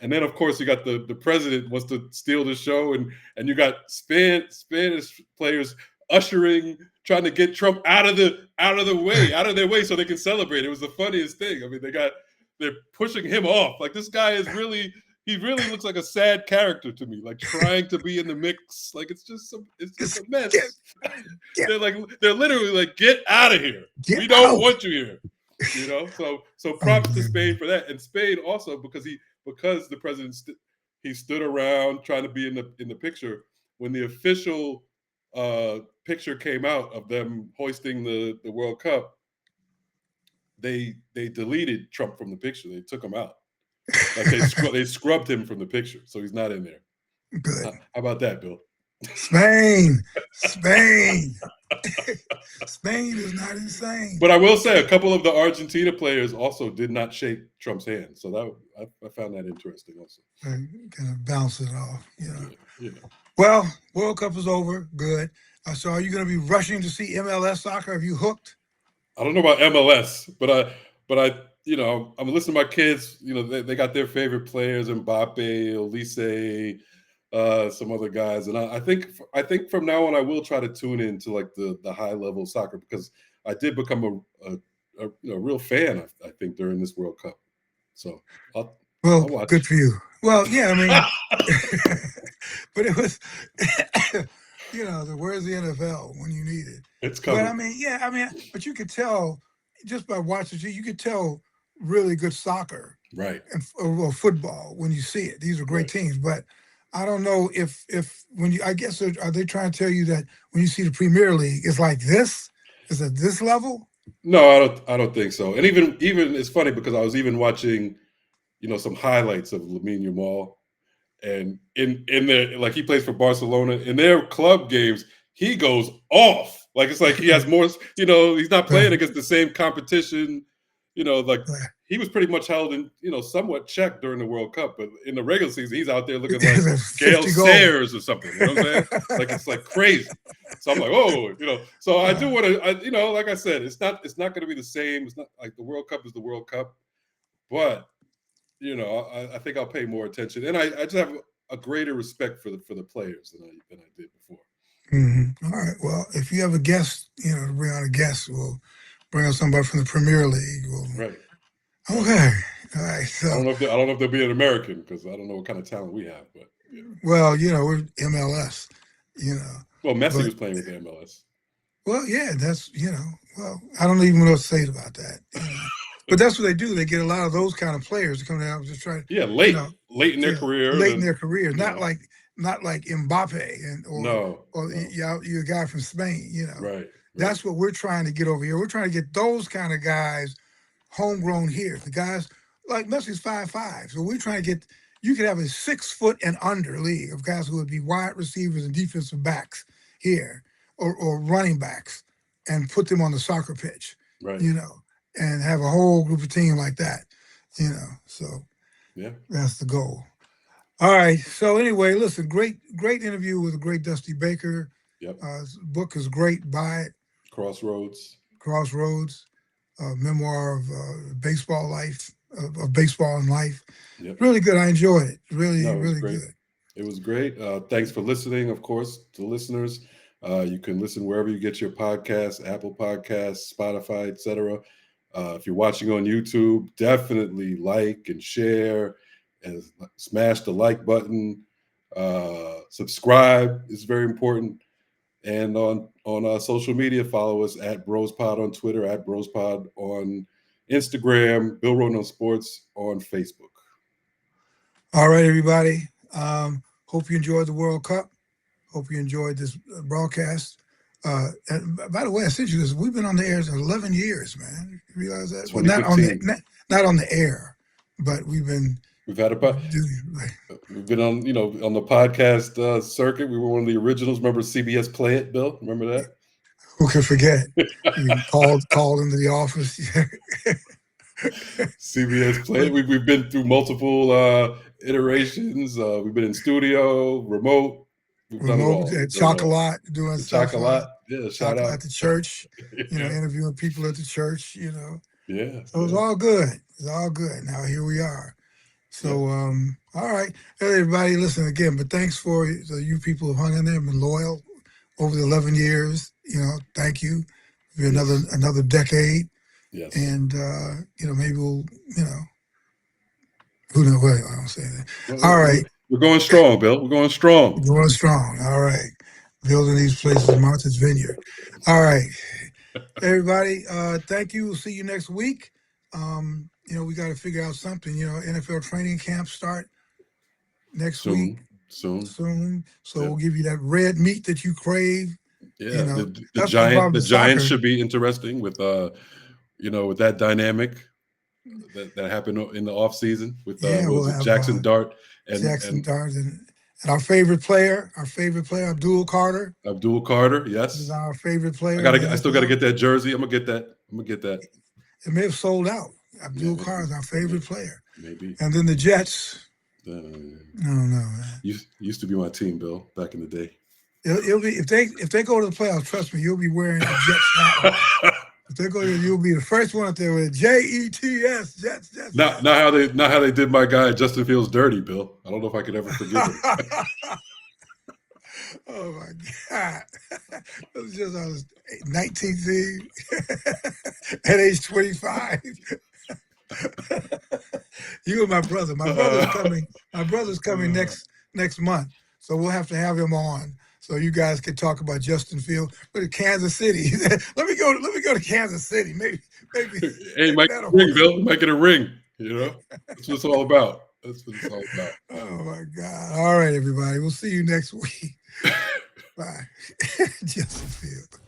And then of course you got the president wants to steal the show, and you got Spanish players ushering, trying to get Trump out of their way so they can celebrate. It was the funniest thing. I mean, they're pushing him off. Like, this guy he really looks like a sad character to me, like trying to be in the mix. Like, it's just a mess. Get- They're literally like, get out of here. Get We don't out. want you here. So props to Spain for that. And Spain also, because the president he stood around trying to be in the picture. When the official picture came out of them hoisting the World Cup, they deleted Trump from the picture. They took him out. Like they scrubbed him from the picture, so he's not in there. Good. How about that, Bill? Spain. Spain. Spain is not insane. But I will say a couple of the Argentina players also did not shake Trump's hand. So that I found that interesting also. Kind of bounce it off, Yeah. Well, World Cup is over. Good. So are you going to be rushing to see MLS soccer? Have you hooked? I don't know about MLS, but I I'm listening to my kids. They got their favorite players: Mbappe, Olise, some other guys, and I think from now on I will try to tune into like the high level soccer because I did become a real fan. I think during this World Cup, so I'll Well, watch. good for you. Well, yeah, I mean, but it was, where's the NFL when you need it? It's But coming. I mean, but you could tell just by watching you could tell really good soccer Right. or football when you see it. These are great Right. teams, but I don't know if when you, I guess, are they trying to tell you that when you see the Premier League, it's like this? Is it this level? No, I don't think so. And even it's funny because I was even watching, some highlights of Lamine Yamal, and in their like he plays for Barcelona in their club games, he goes off. Like it's like he has more. He's not playing against the same competition. Like he was pretty much held in somewhat check during the World Cup, but in the regular season, he's out there looking like Gail 50 goals. Sayers or something. You know what I'm saying? Like it's like crazy. So I'm like, oh, So I do want to, like I said, it's not going to be the same. It's not like the World Cup is the World Cup, but I think I'll pay more attention, and I just have a greater respect for the players than I did before. Mm-hmm. All right. Well, if you have a guest, to bring on a guest, we'll bring on somebody from the Premier League. Right. Okay. All right. So I don't know if they'll be an American because I don't know what kind of talent we have, but yeah. Well, we're MLS. Well, Messi but, was playing with the MLS. Well, yeah, that's Well, I don't even know what to say about that. But that's what they do. They get a lot of those kind of players to come down and just try. Late in their career. Late in their career, not like Mbappe no. you're a guy from Spain. Right. That's what we're trying to get over here. We're trying to get those kind of guys homegrown here. The guys like Messi's 5'5", so we're trying to get. You could have a 6 foot and under league of guys who would be wide receivers and defensive backs here, or running backs, and put them on the soccer pitch. Right. And have a whole group of team like that. So yeah, that's the goal. All right. So anyway, listen, great interview with a great Dusty Baker. Yep. Book is great. Buy it. Crossroads, memoir of baseball life, of baseball and life. Yep. Really good. I enjoyed it. Really great. Good. It was great. Thanks for listening, of course, to listeners. You can listen wherever you get your podcasts, Apple Podcasts, Spotify, etc. If you're watching on YouTube, definitely like and share and smash the like button. Subscribe is very important. And on social media, follow us at BrosPod on Twitter, at BrosPod on Instagram, Bill Roden on Sports on Facebook. All right, everybody. Hope you enjoyed the World Cup. Hope you enjoyed this broadcast. And by the way, I sent you this. We've been on the air for 11 years, man. You realize that? Well, not on the air, but we've had we've been on the podcast circuit. We were one of the originals. Remember CBS Play It, Bill? Remember that? Who can forget? You called into the office. CBS Play It. We've been through multiple iterations. We've been in studio, remote. Chocolat, doing stuff. Chocolat, yeah, shout out at the church. Interviewing people at the church. Yeah. So it's all good. It's all good. Now here we are. So all right, everybody, listen again. But thanks for you people who hung in there and been loyal over the 11 years. Thank you. For another decade. Yes. And maybe we'll who knows? Well, I don't say that. Well, all right. We're going strong, Bill. We're going strong. All right. Building these places in Martha's Vineyard. All right. Everybody, thank you. We'll see you next week. We got to figure out something. NFL training camps start next week. Soon. So we'll give you that red meat that you crave. Yeah. The Giants should be interesting with with that dynamic that happened in the offseason with Jackson Dart and And our favorite player, Abdul Carter, Abdul Carter, is yes. our favorite player in the I still gotta NFL. get that jersey. I'm gonna get that. It may have sold out. Yeah, Abdul Carter is our favorite player. maybe. And then the Jets. Uh, I don't know, man. used to be my team, Bill, back in the day. It'll be if they go to the playoffs. Trust me, you'll be wearing a Jets hat on. If they go, you'll be the first one out there with Jets, Jets. Not how they did my guy Justin Fields dirty, Bill. I don't know if I could ever forgive him. Oh my God! It was just on his 19th team at age 25. You and my brother. My brother's coming. My brother's coming next month, so we'll have to have him on so you guys can talk about Justin Fields. But at Kansas City, let me go to Kansas City. Maybe. Hey, might get a ring, Bill. Might get a ring. You know, that's what it's all about. That's what it's all about. Oh my God! All right, everybody. We'll see you next week. Bye. Justin Fields.